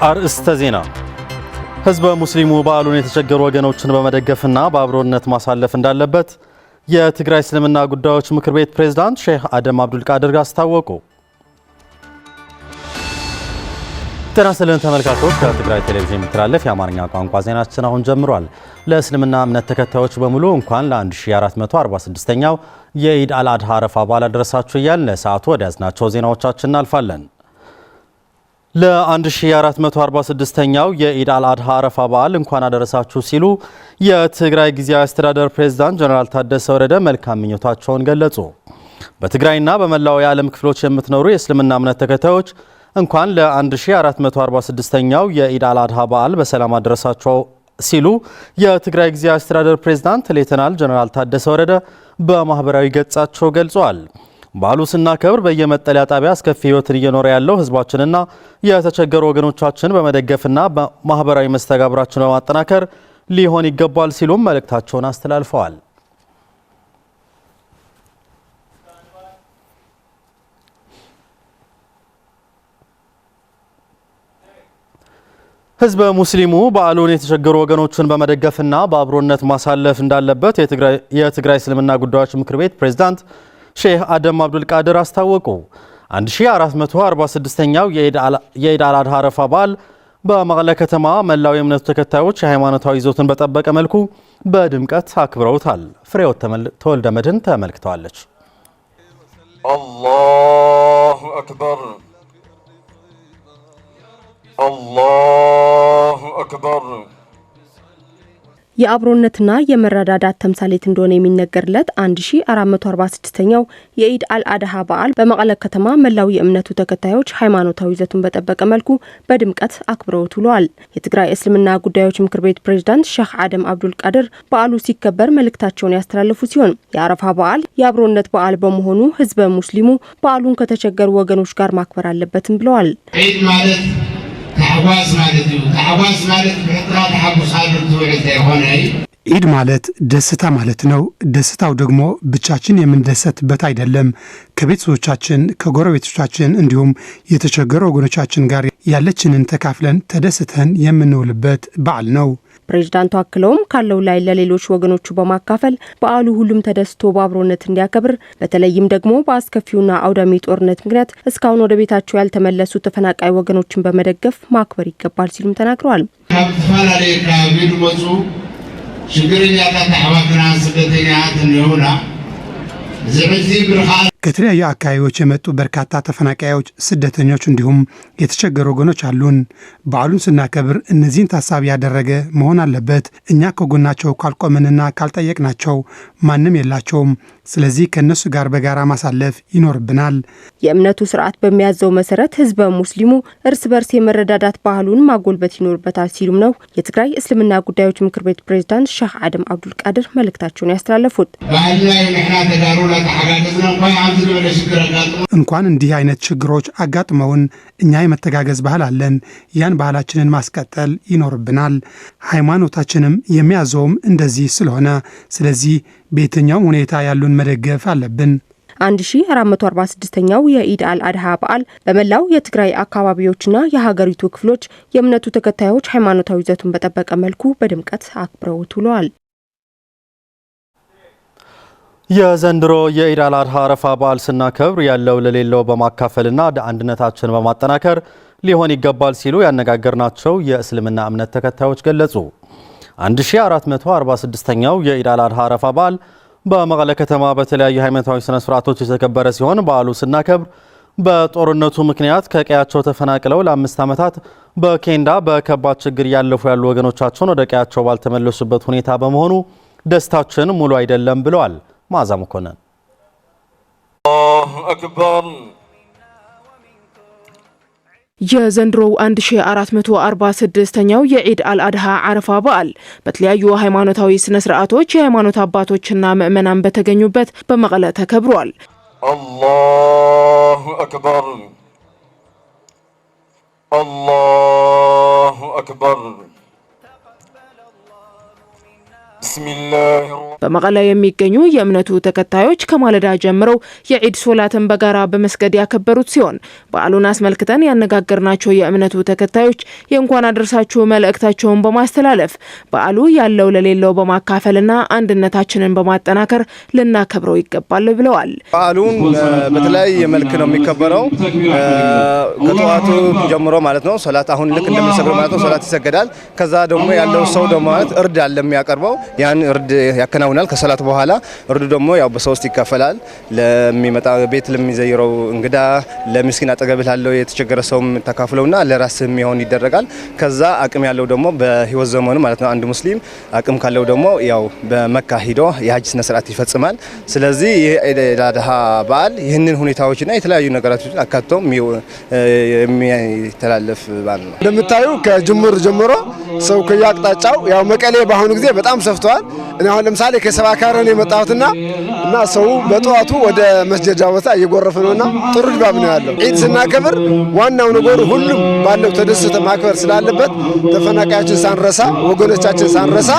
አርእስተ ዜና ህዝበ ሙስሊሙ በዓሉን የተቸገሩ ወገኖችን በመደገፍና በአብሮነት ማሳለፍ እንዳለበት የትግራይ እስልምና ጉዳዮች ምክር ቤት ፕሬዝዳንት ሼህ አደም አብዱል ቃድር አስታወቁ። ጤና ይስጥልን ተመልካቾች፣ ከትግራይ ቴሌቪዥን የሚተላለፍ የአማርኛ ቋንቋ ዜናችን አሁን ጀምሯል። ለእስልምና እምነት ተከታዮች በሙሉ እንኳን ለ1446ኛው የኢድ አልአድሃ አረፋ በዓል አደረሳችሁ እያልን ለሰዓቱ ወደ ያዝናቸው ዜናዎቻችን እናልፋለን። ለ1446ኛው የኢድ አልአድሃ አረፋ በዓል እንኳን አደረሳችሁ ሲሉ የትግራይ ጊዜያዊ አስተዳደር ፕሬዝዳንት ጀነራል ታደሰ ወረደ መልካም ምኞታቸውን ገለጹ። በትግራይና በመላው የዓለም ክፍሎች የምትኖሩ የእስልምና እምነት ተከታዮች እንኳን ለ1446ኛው የኢድ አልአድሃ በዓል በሰላም አደረሳችሁ ሲሉ የትግራይ ጊዜያዊ አስተዳደር ፕሬዝዳንት ሌተናል ጀነራል ታደሰ ወረደ በማህበራዊ ገጻቸው ገልጸዋል። በዓሉ ስናከብር በየመጠለያ ጣቢያ አስከፊ ህይወትን እየኖረ ያለው ህዝባችንና የተቸገሩ ወገኖቻችን በመደገፍና ማህበራዊ መስተጋብራችን በማጠናከር ሊሆን ይገባል ሲሉም መልእክታቸውን አስተላልፈዋል። ህዝበ ሙስሊሙ በዓሉን የተቸገሩ ወገኖችን በመደገፍና በአብሮነት ማሳለፍ እንዳለበት የትግራይ እስልምና ጉዳዮች ምክር ቤት ፕሬዝዳንት ሼህ አደም አብዱል ቃድር አስታወቁ። 1446ኛው የኢድ አልአድሃ አረፋ በዓል በመቀለ ከተማ መላው የእምነቱ ተከታዮች የሃይማኖታዊ ይዘቱን በጠበቀ መልኩ በድምቀት አክብረውታል። ፍሬህይወት ተወልደ መድህን ተመልክተዋለች። አላሁ አክበር አላሁ አክበር። የአብሮነትና የመረዳዳት ተምሳሌት እንደሆነ የሚነገርለት 1446ኛው የኢድ አልአድሃ በዓል በመቀለ ከተማ መላው የእምነቱ ተከታዮች ሃይማኖታዊ ይዘቱን በጠበቀ መልኩ በድምቀት አክብረውት ውለዋል። የትግራይ እስልምና ጉዳዮች ምክር ቤት ፕሬዝዳንት ሼህ አደም አብዱል ቃድር በዓሉ ሲከበር መልእክታቸውን ያስተላለፉ ሲሆን የአረፋ በዓል የአብሮነት በዓል በመሆኑ ህዝበ ሙስሊሙ በዓሉን ከተቸገሩ ወገኖች ጋር ማክበር አለበትም ብለዋል። ኢድ ማለት ተሐዋስ ማለት ነው። ተሐዋስ ማለት በጥራ ተሐዋስ ሆነ ኢድ ማለት ደስታ ማለት ነው። ደስታው ደግሞ ብቻችን የምንደሰትበት አይደለም። ከቤተሰቦቻችን ከጎረቤቶቻችን እንዲሁም የተቸገሩ ወገኖቻችን ጋር ያለችንን ተካፍለን ተደስተን የምንውልበት በዓል ነው። ፕሬዝዳንቱ አክለውም ካለው ላይ ለሌሎች ወገኖቹ በማካፈል በዓሉ ሁሉም ተደስቶ በአብሮነት እንዲያከብር በተለይም ደግሞ በአስከፊውና አውዳሚ ጦርነት ምክንያት እስካሁን ወደ ቤታቸው ያልተመለሱ ተፈናቃይ ወገኖችን በመደገፍ ማክበር ይገባል ሲሉም ተናግረዋል። ችግረኛታት አሕዋትና ስደተኛት ነውና ከተለያዩ አካባቢዎች የመጡ በርካታ ተፈናቃዮች፣ ስደተኞች እንዲሁም የተቸገሩ ወገኖች አሉን። በዓሉን ስናከብር እነዚህን ታሳቢ ያደረገ መሆን አለበት። እኛ ከጎናቸው ካልቆምንና ካልጠየቅናቸው ማንም የላቸውም። ስለዚህ ከእነሱ ጋር በጋራ ማሳለፍ ይኖርብናል። የእምነቱ ስርዓት በሚያዘው መሰረት ህዝበ ሙስሊሙ እርስ በርስ የመረዳዳት ባህሉን ማጎልበት ይኖርበታል ሲሉም ነው የትግራይ እስልምና ጉዳዮች ምክር ቤት ፕሬዝዳንት ሼህ አደም አብዱል ቃድር መልእክታቸውን ያስተላለፉት። እንኳን እንዲህ አይነት ችግሮች አጋጥመውን እኛ የመተጋገዝ ባህል አለን። ያን ባህላችንን ማስቀጠል ይኖርብናል። ሃይማኖታችንም የሚያዘውም እንደዚህ ስለሆነ ስለዚህ በየትኛውም ሁኔታ ያሉን መደገፍ አለብን። 1446ኛው የኢድ አልአድሃ በዓል በመላው የትግራይ አካባቢዎችና የሀገሪቱ ክፍሎች የእምነቱ ተከታዮች ሃይማኖታዊ ይዘቱን በጠበቀ መልኩ በድምቀት አክብረውት ውለዋል። የዘንድሮ የኢድ አልአድሃ አረፋ በዓል ስናከብር ያለው ለሌለው በማካፈልና አንድነታችን በማጠናከር ሊሆን ይገባል ሲሉ ያነጋገርናቸው የእስልምና እምነት ተከታዮች ገለጹ። 1446ኛው የኢድ አልአድሃ አረፋ በዓል በመቀለ ከተማ በተለያዩ ሃይማኖታዊ ስነ ስርዓቶች የተከበረ ሲሆን በዓሉ ስናከብር በጦርነቱ ምክንያት ከቀያቸው ተፈናቅለው ለ5 ዓመታት በኬንዳ በከባድ ችግር ያለፉ ያሉ ወገኖቻቸውን ወደ ቀያቸው ባልተመለሱበት ሁኔታ በመሆኑ ደስታችን ሙሉ አይደለም ብለዋል። ማዛ መኮንን አላሁ አክበር። የዘንድሮው 1446ኛው የኢድ አልአድሃ አረፋ በዓል በተለያዩ ሃይማኖታዊ ስነ ስርዓቶች የሃይማኖት አባቶችና ምዕመናን በተገኙበት በመቀለ ተከብሯል። አላሁ አክበር አላሁ አክበር። በመቀለ የሚገኙ የእምነቱ ተከታዮች ከማለዳ ጀምረው የዒድ ሶላትን በጋራ በመስገድ ያከበሩት ሲሆን በዓሉን አስመልክተን ያነጋገርናቸው የእምነቱ ተከታዮች የእንኳን አደረሳችሁ መልእክታቸውን በማስተላለፍ በዓሉ ያለው ለሌለው በማካፈልና አንድነታችንን በማጠናከር ልናከብረው ይገባል ብለዋል። በዓሉን በተለያየ መልክ ነው የሚከበረው። ከጠዋቱ ጀምሮ ማለት ነው ሶላት አሁን ልክ እንደምንሰግደው ማለት ነው ሶላት ይሰገዳል። ከዛ ደግሞ ያለው ሰው ደግሞ ማለት እርድ አለ የሚያቀርበው ያን እርድ ያከናውናል። ከሶላት በኋላ እርዱ ደግሞ ያው በሶስት ይከፈላል። ለሚመጣ ቤት ለሚዘይረው እንግዳ፣ ለምስኪን አጠገብ ላለው የተቸገረ ሰውም ተካፍለውና ለራስም የሚሆን ይደረጋል። ከዛ አቅም ያለው ደግሞ በህይወት ዘመኑ ማለት ነው አንድ ሙስሊም አቅም ካለው ደግሞ ያው በመካ ሂዶ የሀጅ ስነ ስርዓት ይፈጽማል። ስለዚህ ይህ ኢድ አል-አድሃ በዓል ይህንን ሁኔታዎችና የተለያዩ ነገራቶችን አካቶ የሚተላለፍ በዓል ነው። እንደምታዩ ከጅምር ጀምሮ ሰው ከያቅጣጫው ያው መቀሌ በአሁኑ ጊዜ በጣም ሰፍቷል። እኔ አሁን ለምሳሌ ከሰባካረ ነው የመጣሁትና እና ሰው በጠዋቱ ወደ መስጀጃ ቦታ እየጎረፈ ነውና ጥሩ ድባብ ነው ያለው። ዒድ ስናከብር ዋናው ነገር ሁሉም ባለው ተደስተ ማክበር ስላለበት ተፈናቃዮችን ሳንረሳ ወገኖቻችን ሳንረሳ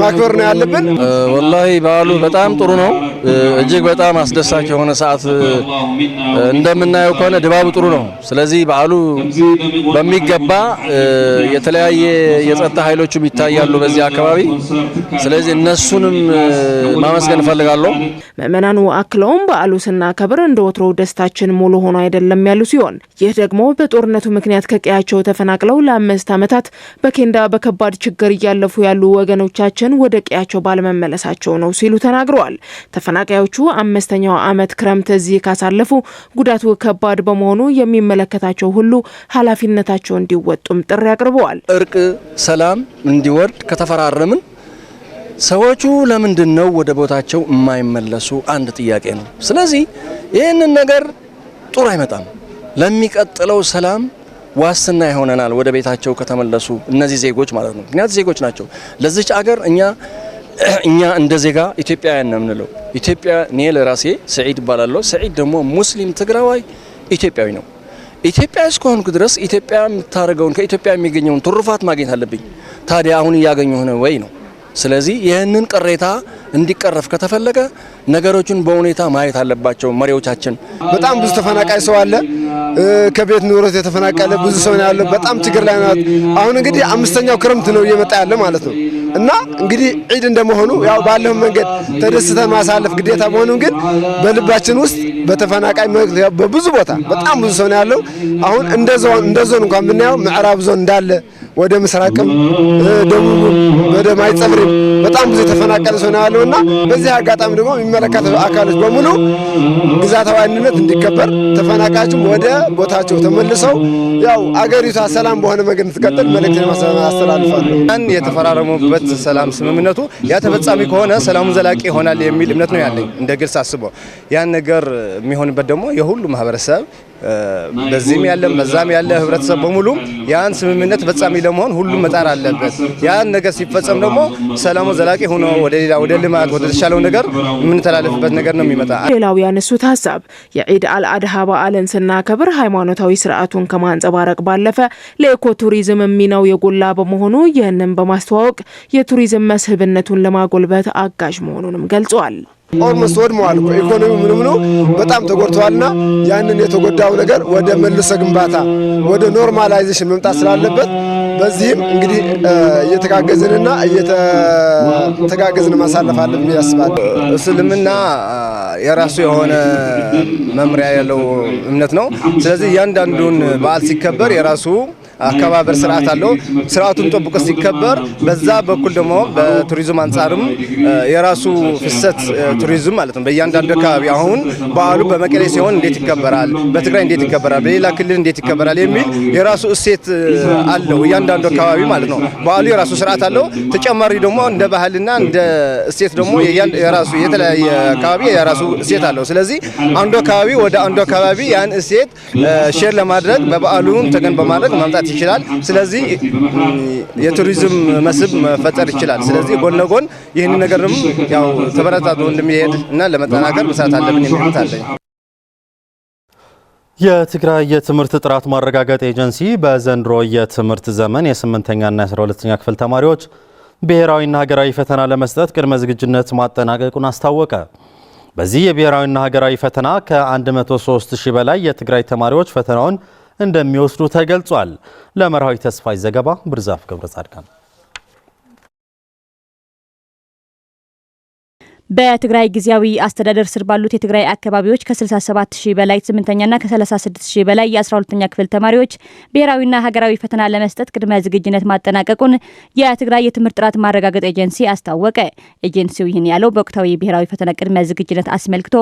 ማክበር ነው ያለብን። ወላሂ በዓሉ በጣም ጥሩ ነው። እጅግ በጣም አስደሳች የሆነ ሰዓት እንደምናየው ከሆነ ድባቡ ጥሩ ነው። ስለዚህ በዓሉ በሚገባ የተለያየ የጸጥታ ኃይሎችም ይታያሉ በዚህ አካባቢ። ስለዚህ እነሱንም ማመስገን እፈልጋለሁ። ምእመናኑ አክለውም በዓሉ ስናከብር እንደ ወትሮው ደስታችን ሙሉ ሆኖ አይደለም ያሉ ሲሆን ይህ ደግሞ በጦርነቱ ምክንያት ከቀያቸው ተፈናቅለው ለ5 ዓመታት በኬንዳ በከባድ ችግር እያለፉ ያሉ ወገኖቻችን ወደ ቀያቸው ባለመመለሳቸው ነው ሲሉ ተናግረዋል። ተፈናቃዮቹ 5ኛው ዓመት ክረምት እዚህ ካሳለፉ ጉዳቱ ከባድ በመሆኑ የሚመለከታቸው ሁሉ ኃላፊነታቸው እንዲወጡም ጥሪ አቅርበዋል። እርቅ ሰላም እንዲወርድ ከተፈራረምን ሰዎቹ ለምንድን ነው ወደ ቦታቸው የማይመለሱ? አንድ ጥያቄ ነው። ስለዚህ ይህንን ነገር ጥሩ አይመጣም። ለሚቀጥለው ሰላም ዋስትና ይሆነናል ወደ ቤታቸው ከተመለሱ እነዚህ ዜጎች ማለት ነው። ምክንያቱም ዜጎች ናቸው ለዚች አገር። እኛ እንደ ዜጋ ኢትዮጵያውያን ነው የምንለው። ኢትዮጵያ እኔ ለራሴ ሰዒድ እባላለሁ። ሰዒድ ደግሞ ሙስሊም ትግራዋይ ኢትዮጵያዊ ነው። ኢትዮጵያ እስከሆንኩ ድረስ ኢትዮጵያ የምታደርገውን ከኢትዮጵያ የሚገኘውን ትሩፋት ማግኘት አለብኝ። ታዲያ አሁን እያገኘሁ ነው ወይ ነው? ስለዚህ ይህንን ቅሬታ እንዲቀረፍ ከተፈለገ ነገሮችን በሁኔታ ማየት አለባቸው መሪዎቻችን። በጣም ብዙ ተፈናቃይ ሰው አለ። ከቤት ንብረት የተፈናቀለ ብዙ ሰው ነው ያለው። በጣም ችግር ላይ ነው። አሁን እንግዲህ 5ኛው ክረምት ነው እየመጣ ያለ ማለት ነው እና እንግዲህ ዒድ እንደመሆኑ ያው ባለው መንገድ ተደስተን ማሳለፍ ግዴታ መሆኑን ግን በልባችን ውስጥ በተፈናቃይ በብዙ ቦታ በጣም ብዙ ሰው ነው ያለው። አሁን እንደ ዞን እንኳን ብናየው ምዕራብ ዞን እንዳለ ወደ ምስራቅም ደቡብ ወደ ማይጸብሪም በጣም ብዙ የተፈናቀለ ሰው ነው ያለውና በዚህ አጋጣሚ ደግሞ የሚመለከታቸው አካሎች በሙሉ ግዛታዊ አንድነት እንዲከበር ተፈናቃዮችም ወደ ቦታቸው ተመልሰው ያው አገሪቷ ሰላም በሆነ መንገድ እንድትቀጥል መልእክት አስተላልፋለሁ። ያን የተፈራረሙበት ሰላም ስምምነቱ ያ ተፈጻሚ ከሆነ ሰላሙ ዘላቂ ይሆናል የሚል እምነት ነው ያለኝ። እንደ ግልጽ አስበው ያን ነገር የሚሆንበት ደግሞ የሁሉ ማህበረሰብ በዚህም ያለ በዛም ያለ ህብረተሰብ በሙሉ ያን ስምምነት ተፈጻሚ ለመሆን ሁሉም መጣር አለበት። ያን ነገር ሲፈጸም ደግሞ ሰላሙ ዘላቂ ሆኖ ወደ ልማት ወደ ተሻለው ነገር የምንተላለፍበት ነገር ነው የሚመጣ። ሌላው ያነሱት ሀሳብ የዒድ አል-አድሃ በዓልን ስናከብር ሃይማኖታዊ ስርዓቱን ከማንጸባረቅ ባለፈ ለኢኮቱሪዝም ሚናው የጎላ በመሆኑ ይህንን በማስተዋወቅ የቱሪዝም መስህብነቱን ለማጎልበት አጋዥ መሆኑንም ገልጸዋል። ኦልሞስት ወድመዋል እኮ ኢኮኖሚው ምንም በጣም ተጎድተዋልና ያንን የተጎዳው ነገር ወደ መልሶ ግንባታ ወደ ኖርማላይዜሽን መምጣት ስላለበት በዚህም እንግዲህ እየተጋገዝንና እየተጋገዝን ማሳለፍ አለብን ያስባል። እስልምና የራሱ የሆነ መምሪያ ያለው እምነት ነው። ስለዚህ እያንዳንዱን በዓል ሲከበር የራሱ አከባበር ስርዓት አለው። ስርዓቱን ጠብቆ ሲከበር በዛ በኩል ደግሞ በቱሪዝም አንጻርም የራሱ ፍሰት ቱሪዝም ማለት ነው። በእያንዳንዱ አካባቢ አሁን በዓሉ በመቀሌ ሲሆን እንዴት ይከበራል፣ በትግራይ እንዴት ይከበራል፣ በሌላ ክልል እንዴት ይከበራል የሚል የራሱ እሴት አለው እያንዳንዱ አካባቢ ማለት ነው። በዓሉ የራሱ ስርዓት አለው። ተጨማሪ ደግሞ እንደ ባህልና እንደ እሴት ደግሞ የራሱ የተለያየ አካባቢ የራሱ እሴት አለው። ስለዚህ አንዱ አካባቢ ወደ አንዱ አካባቢ ያን እሴት ሼር ለማድረግ በበዓሉን ተገን በማድረግ ማምጣት ይችላል። ስለዚህ የቱሪዝም መስህብ መፈጠር ይችላል። ስለዚህ ጎን ለጎን ይህን ነገርም ያው ተበረታቶ እንደሚሄድ እና ለመጠናከር መስራት አለብን የሚሉት አለኝ። የትግራይ የትምህርት ጥራት ማረጋገጥ ኤጀንሲ በዘንድሮ የትምህርት ዘመን የ8ኛና የ12ኛ ክፍል ተማሪዎች ብሔራዊና ሀገራዊ ፈተና ለመስጠት ቅድመ ዝግጁነት ማጠናቀቁን አስታወቀ። በዚህ የብሔራዊና ሀገራዊ ፈተና ከ103,000 በላይ የትግራይ ተማሪዎች ፈተናውን እንደሚወስዱ ተገልጿል። ለመርሃዊ ተስፋይ ዘገባ ብርዛፍ ገብረጻድቃን። በትግራይ ጊዜያዊ አስተዳደር ስር ባሉት የትግራይ አካባቢዎች ከ67,000 በላይ 8ኛና ከ36,000 በላይ የ12ኛ ክፍል ተማሪዎች ብሔራዊና ሀገራዊ ፈተና ለመስጠት ቅድመ ዝግጁነት ማጠናቀቁን የትግራይ የትምህርት ጥራት ማረጋገጥ ኤጀንሲ አስታወቀ። ኤጀንሲው ይህን ያለው በወቅታዊ ብሔራዊ ፈተና ቅድመ ዝግጁነት አስመልክቶ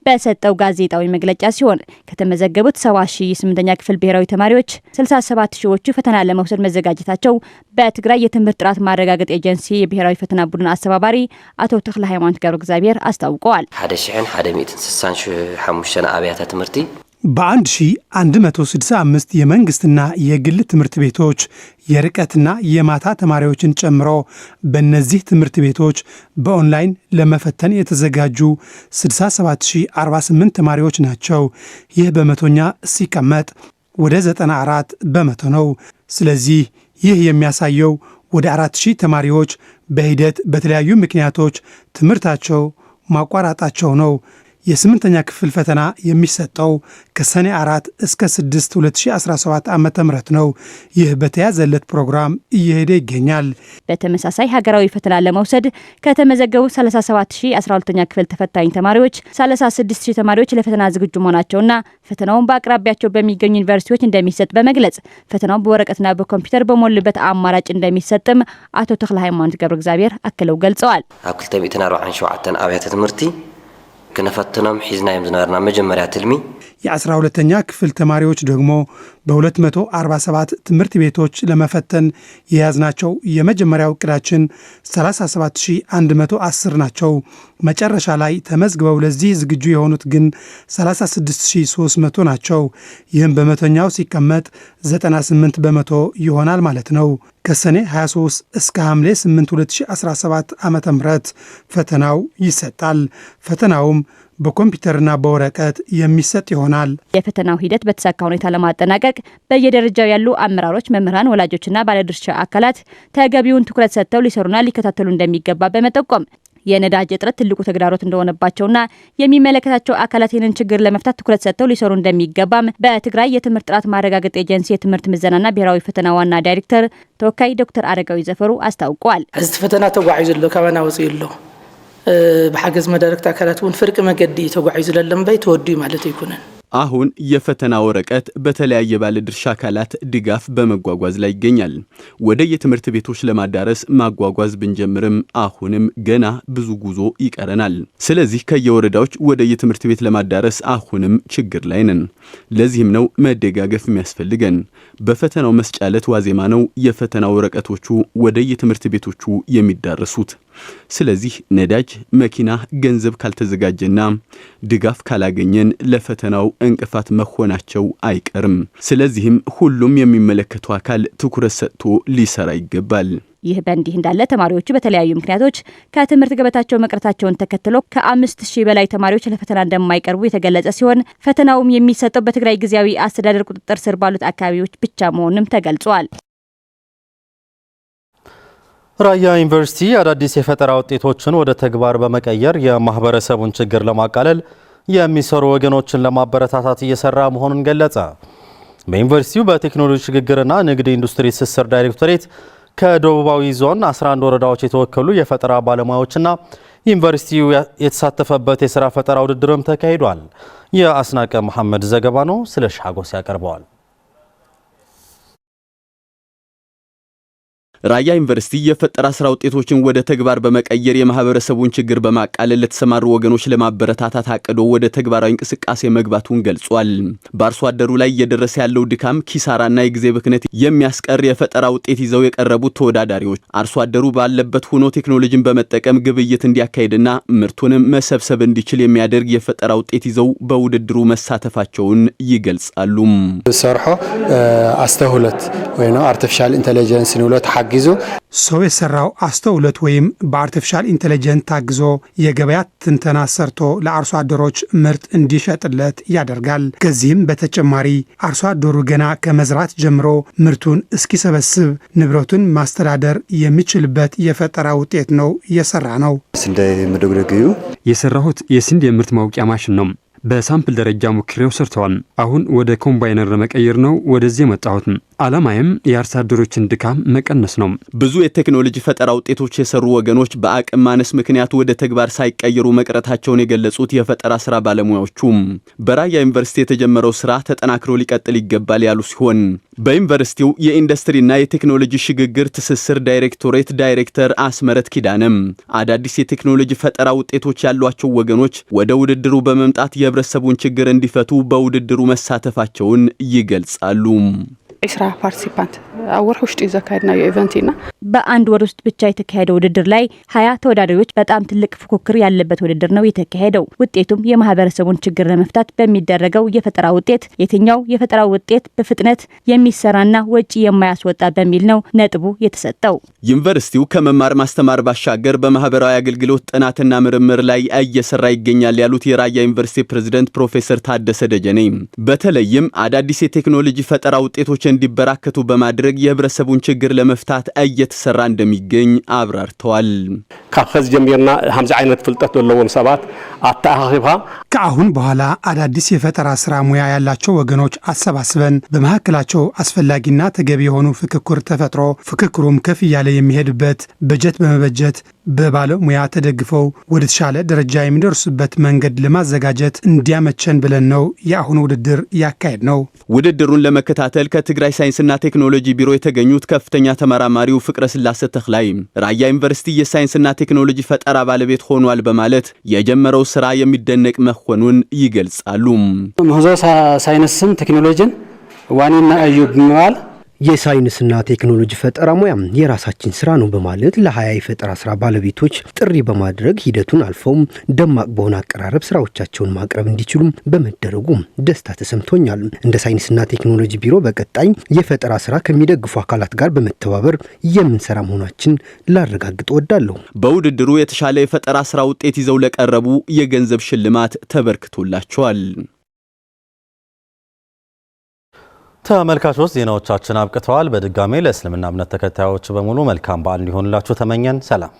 በሰጠው ጋዜጣዊ መግለጫ ሲሆን ከተመዘገቡት 70,000 8ኛ ክፍል ብሔራዊ ተማሪዎች 67,000ዎቹ ፈተና ለመውሰድ መዘጋጀታቸው በትግራይ የትምህርት ጥራት ማረጋገጥ ኤጀንሲ የብሔራዊ ፈተና ቡድን አስተባባሪ አቶ ተክለ ሃይማኖት እግዚአብሔር አስታውቀዋል። 1165 አብያተ ትምህርት በ1165 የመንግስትና የግል ትምህርት ቤቶች የርቀትና የማታ ተማሪዎችን ጨምሮ በእነዚህ ትምህርት ቤቶች በኦንላይን ለመፈተን የተዘጋጁ 67,048 ተማሪዎች ናቸው። ይህ በመቶኛ ሲቀመጥ ወደ 94 በመቶ ነው። ስለዚህ ይህ የሚያሳየው ወደ 4,000 ተማሪዎች በሂደት በተለያዩ ምክንያቶች ትምህርታቸው ማቋረጣቸው ነው። የ8ኛ ክፍል ፈተና የሚሰጠው ከሰኔ 4 እስከ 6 2017 ዓ.ም ነው። ይህ በተያዘለት ፕሮግራም እየሄደ ይገኛል። በተመሳሳይ ሀገራዊ ፈተና ለመውሰድ ከተመዘገቡ 37,000 12ኛ ክፍል ተፈታኝ ተማሪዎች 36,000 ተማሪዎች ለፈተና ዝግጁ መሆናቸውና ፈተናውን በአቅራቢያቸው በሚገኙ ዩኒቨርሲቲዎች እንደሚሰጥ በመግለጽ ፈተናው በወረቀትና በኮምፒውተር በሞሉበት አማራጭ እንደሚሰጥም አቶ ተክለ ሃይማኖት ገብረ እግዚአብሔር አክለው ገልጸዋል። 247 አብያተ ትምህርት ከነፈተናም ሒዝናይም ዝነበርና መጀመሪያ ትልሚ የ12ኛ ክፍል ተማሪዎች ደግሞ በ247 ትምህርት ቤቶች ለመፈተን የያዝናቸው የመጀመሪያው እቅዳችን 37,110 ናቸው። መጨረሻ ላይ ተመዝግበው ለዚህ ዝግጁ የሆኑት ግን 36,300 ናቸው። ይህም በመቶኛው ሲቀመጥ 98 በመቶ ይሆናል ማለት ነው። ከሰኔ 23 እስከ ሐምሌ 8 2017 ዓ.ም ፈተናው ይሰጣል። ፈተናውም በኮምፒውተርና በወረቀት የሚሰጥ ይሆናል። የፈተናው ሂደት በተሳካ ሁኔታ ለማጠናቀቅ በየደረጃው ያሉ አመራሮች፣ መምህራን፣ ወላጆችና ባለድርሻ አካላት ተገቢውን ትኩረት ሰጥተው ሊሰሩና ሊከታተሉ እንደሚገባ በመጠቆም የነዳጅ እጥረት ትልቁ ተግዳሮት እንደሆነባቸውና የሚመለከታቸው አካላት ይህንን ችግር ለመፍታት ትኩረት ሰጥተው ሊሰሩ እንደሚገባም በትግራይ የትምህርት ጥራት ማረጋገጥ ኤጀንሲ የትምህርት ምዘናና ብሔራዊ ፈተና ዋና ዳይሬክተር ተወካይ ዶክተር አረጋዊ ዘፈሩ አስታውቀዋል። እዚ ፈተና ተጓዒዙ ዘሎ ካባና ወፅኡ ኣሎ በሐገዝ መዳረክት አካላት ውን ፍርቅ መገዲ ተጓዒዙ ለለም ባይ ተወዱ ማለት ይኩነን። አሁን የፈተና ወረቀት በተለያየ ባለድርሻ አካላት ድጋፍ በመጓጓዝ ላይ ይገኛል። ወደ የትምህርት ቤቶች ለማዳረስ ማጓጓዝ ብንጀምርም አሁንም ገና ብዙ ጉዞ ይቀረናል። ስለዚህ ከየወረዳዎች ወደ የትምህርት ቤት ለማዳረስ አሁንም ችግር ላይ ነን። ለዚህም ነው መደጋገፍ የሚያስፈልገን። በፈተናው መስጫ ዕለት ዋዜማ ነው የፈተና ወረቀቶቹ ወደ የትምህርት ቤቶቹ የሚዳረሱት። ስለዚህ ነዳጅ፣ መኪና፣ ገንዘብ ካልተዘጋጀና ድጋፍ ካላገኘን ለፈተናው እንቅፋት መሆናቸው አይቀርም። ስለዚህም ሁሉም የሚመለከተው አካል ትኩረት ሰጥቶ ሊሰራ ይገባል። ይህ በእንዲህ እንዳለ ተማሪዎቹ በተለያዩ ምክንያቶች ከትምህርት ገበታቸው መቅረታቸውን ተከትሎ ከ5,000 በላይ ተማሪዎች ለፈተና እንደማይቀርቡ የተገለጸ ሲሆን ፈተናውም የሚሰጠው በትግራይ ጊዜያዊ አስተዳደር ቁጥጥር ስር ባሉት አካባቢዎች ብቻ መሆኑንም ተገልጿል። ራያ ዩኒቨርሲቲ አዳዲስ የፈጠራ ውጤቶችን ወደ ተግባር በመቀየር የማህበረሰቡን ችግር ለማቃለል የሚሰሩ ወገኖችን ለማበረታታት እየሰራ መሆኑን ገለጸ። በዩኒቨርሲቲው በቴክኖሎጂ ሽግግርና ንግድ ኢንዱስትሪ ትስስር ዳይሬክቶሬት ከደቡባዊ ዞን 11 ወረዳዎች የተወከሉ የፈጠራ ባለሙያዎችና ዩኒቨርሲቲው የተሳተፈበት የሥራ ፈጠራ ውድድርም ተካሂዷል። የአስናቀ መሐመድ ዘገባ ነው። ስለ ሻጎስ ያቀርበዋል። ራያ ዩኒቨርሲቲ የፈጠራ ስራ ውጤቶችን ወደ ተግባር በመቀየር የማህበረሰቡን ችግር በማቃለል ለተሰማሩ ወገኖች ለማበረታታት አቅዶ ወደ ተግባራዊ እንቅስቃሴ መግባቱን ገልጿል። በአርሶ አደሩ ላይ እየደረሰ ያለው ድካም፣ ኪሳራና የጊዜ ብክነት የሚያስቀር የፈጠራ ውጤት ይዘው የቀረቡት ተወዳዳሪዎች አርሶ አደሩ ባለበት ሆኖ ቴክኖሎጂን በመጠቀም ግብይት እንዲያካሄድና ምርቱንም መሰብሰብ እንዲችል የሚያደርግ የፈጠራ ውጤት ይዘው በውድድሩ መሳተፋቸውን ይገልጻሉ። ሰርሖ አስተውለት ወይ ነው አርቲፊሻል ኢንተለጀንስ ንውለት ሐጊ ታጊዙ ሰው የሰራው አስተውሎት ወይም በአርቲፊሻል ኢንተለጀንስ ታግዞ የገበያ ትንተና ሰርቶ ለአርሶ አደሮች ምርት እንዲሸጥለት ያደርጋል። ከዚህም በተጨማሪ አርሶ አደሩ ገና ከመዝራት ጀምሮ ምርቱን እስኪሰበስብ ንብረቱን ማስተዳደር የሚችልበት የፈጠራ ውጤት ነው የሰራ ነው። ስንዴ መደግደግዩ የሰራሁት የስንዴ ምርት ማውቂያ ማሽን ነው። በሳምፕል ደረጃ ሞክሬው ሰርተዋል። አሁን ወደ ኮምባይነር ለመቀየር ነው ወደዚህ የመጣሁት። ዓላማዬም የአርሶ አደሮችን ድካም መቀነስ ነው። ብዙ የቴክኖሎጂ ፈጠራ ውጤቶች የሰሩ ወገኖች በአቅም ማነስ ምክንያት ወደ ተግባር ሳይቀየሩ መቅረታቸውን የገለጹት የፈጠራ ስራ ባለሙያዎቹም በራያ ዩኒቨርሲቲ የተጀመረው ስራ ተጠናክሮ ሊቀጥል ይገባል ያሉ ሲሆን በዩኒቨርሲቲው የኢንዱስትሪና የቴክኖሎጂ ሽግግር ትስስር ዳይሬክቶሬት ዳይሬክተር አስመረት ኪዳነም አዳዲስ የቴክኖሎጂ ፈጠራ ውጤቶች ያሏቸው ወገኖች ወደ ውድድሩ በመምጣት የህብረተሰቡን ችግር እንዲፈቱ በውድድሩ መሳተፋቸውን ይገልጻሉ። ኢስራ ፓርቲሲፓንት አወር ውሽጥ ይዘካድና የኢቨንቲና በአንድ ወር ውስጥ ብቻ የተካሄደው ውድድር ላይ 20 ተወዳዳሪዎች በጣም ትልቅ ፉክክር ያለበት ውድድር ነው የተካሄደው። ውጤቱም የማህበረሰቡን ችግር ለመፍታት በሚደረገው የፈጠራ ውጤት የትኛው የፈጠራ ውጤት በፍጥነት የሚሰራና ወጪ የማያስወጣ በሚል ነው ነጥቡ የተሰጠው። ዩኒቨርሲቲው ከመማር ማስተማር ባሻገር በማህበራዊ አገልግሎት ጥናትና ምርምር ላይ እየሰራ ይገኛል ያሉት የራያ ዩኒቨርሲቲ ፕሬዝዳንት ፕሮፌሰር ታደሰ ደጀኔ በተለይም አዳዲስ የቴክኖሎጂ ፈጠራ ውጤቶች እንዲበራከቱ በማድረግ የህብረተሰቡን ችግር ለመፍታት እየተሰራ እንደሚገኝ አብራርተዋል። ከዚህ ጀምርና 50 አይነት ፍልጠት ለለውም ሰባት አታኺባ ከአሁን በኋላ አዳዲስ የፈጠራ ስራ ሙያ ያላቸው ወገኖች አሰባስበን በመካከላቸው አስፈላጊና ተገቢ የሆኑ ፍክክር ተፈጥሮ ፍክክሩም ከፍ ያለ የሚሄድበት በጀት በመበጀት በባለሙያ ተደግፈው ወደ ተሻለ ደረጃ የሚደርሱበት መንገድ ለማዘጋጀት እንዲያመቸን ብለን ነው የአሁኑ ውድድር ያካሄድ ነው። ውድድሩን ለመከታተል ከትግራይ ሳይንስና ቴክኖሎጂ ቢሮ የተገኙት ከፍተኛ ተመራማሪው ፍቅረ ስላሴ ተክላይ ራያ ዩኒቨርሲቲ የሳይንስና ቴክኖሎጂ ፈጠራ ባለቤት ሆኗል በማለት የጀመረው ስራ የሚደነቅ መሆኑን ይገልጻሉ። ምህዞ ሳይንስን ቴክኖሎጂን ዋኒና እዩ በመዋል የሳይንስና ቴክኖሎጂ ፈጠራ ሙያ የራሳችን ስራ ነው በማለት ለ20 የፈጠራ ስራ ባለቤቶች ጥሪ በማድረግ ሂደቱን አልፈው ደማቅ በሆነ አቀራረብ ስራዎቻቸውን ማቅረብ እንዲችሉ በመደረጉ ደስታ ተሰምቶኛል። እንደ ሳይንስና ቴክኖሎጂ ቢሮ በቀጣይ የፈጠራ ስራ ከሚደግፉ አካላት ጋር በመተባበር የምንሰራ መሆናችን ላረጋግጥ ወዳለሁ። በውድድሩ የተሻለ የፈጠራ ስራ ውጤት ይዘው ለቀረቡ የገንዘብ ሽልማት ተበርክቶላቸዋል። ተመልካቾች ዜናዎቻችን አብቅተዋል። በድጋሜ ለእስልምና እምነት ተከታዮች በሙሉ መልካም በዓል እንዲሆንላችሁ ተመኘን። ሰላም።